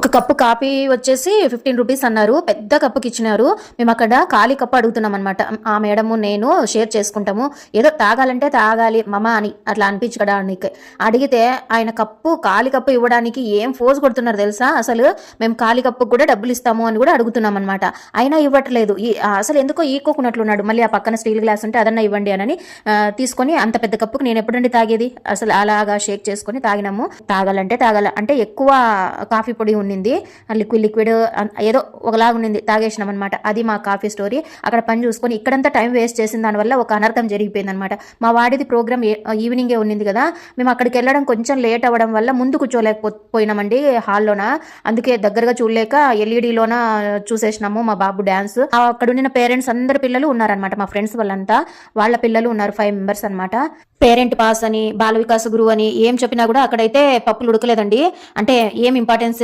ఒక cup coffee వచ్చేసి 15 rupees అన్నారు. పెద్ద కప్పుకి ఇచ్చినారు. మేము అక్కడ ఖాళీ కప్పు అడుగుతున్నాం అనమాట. ఆ మేడము నేను షేర్ చేసుకుంటాము. ఏదో తాగాలంటే తాగాలి మమ అని అట్లా అనిపించడానికి అడిగితే ఆయన కప్పు ఖాళీ కప్పు ఇవ్వడానికి ఏం ఫోర్స్ కొడుతున్నారు తెలుసా. అసలు మేము ఖాళీ కప్పుకు కూడా డబ్బులు ఇస్తాము అని కూడా అడుగుతున్నాం అనమాట. అయినా ఇవ్వట్లేదు. అసలు ఎందుకో ఈకోకున్నట్లున్నాడు. మళ్ళీ ఆ పక్కన స్టీల్ గ్లాస్ ఉంటే అదన్నా ఇవ్వండి అని తీసుకొని అంత పెద్ద కప్పుకు నేను ఎప్పుడండి తాగేది. అసలు అలాగా షేక్ చేసుకొని తాగినాము. తాగాలంటే తాగాల అంటే ఎక్కువ కాఫీ పొడి ఉన్నింది, లిక్విడ్ ఏదో ఒకలాగా ఉన్నింది, తాగేసినాం అనమాట. అది మా కాఫీ స్టోరీ. అక్కడ పని చూసుకొని ఇక్కడంతా టైం వేస్ట్ చేసిన దానివల్ల ఒక అనర్థం జరిగిపోయింది అనమాట. మా వాడిది ప్రోగ్రామ్ ఈవినింగే ఉన్నింది కదా, మేము అక్కడికి వెళ్ళడం కొంచెం లేట్ అవ్వడం వల్ల ముందు కూర్చోలేకపోయినామండి హాల్లోన. అందుకే దగ్గరగా చూడలేక ఎల్ఈడిలోన చూసేసినాము మా బాబు డాన్స్. అక్కడ ఉన్న పేరెంట్స్ అందరు పిల్లలు ఉన్నారనమాట, మా ఫ్రెండ్స్ వాళ్ళంతా. వాళ్ళ పిల్లలు ఉన్నారు, 5 మెంబర్స్ అనమాట. పేరెంట్ పాస్ అని బాల వికాస్ గురువు అని ఏం చెప్పినా కూడా అక్కడైతే పప్పులు ఉడకలేదండి. అంటే ఏం ఇంపార్టెన్స్